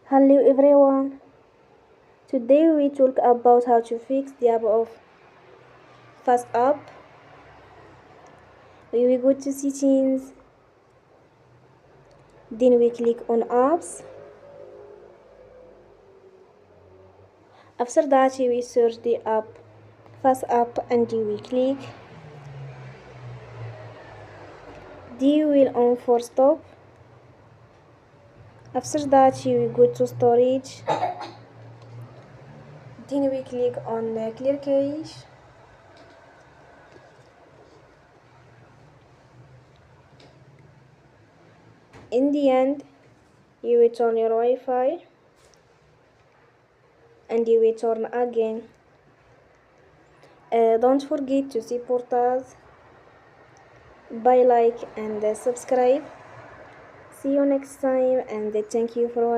Hello everyone. Today we talk about how to fix the app of FaceApp. We go to settings, then we click on apps. After that we search the app FaceApp and we click. Then we will on for stop. After that we go to storage. Then we click on clear cache. In the end, you will turn your Wi-Fi and you will turn again. Don't forget to support us by like and subscribe. See you next time and thank you for watching.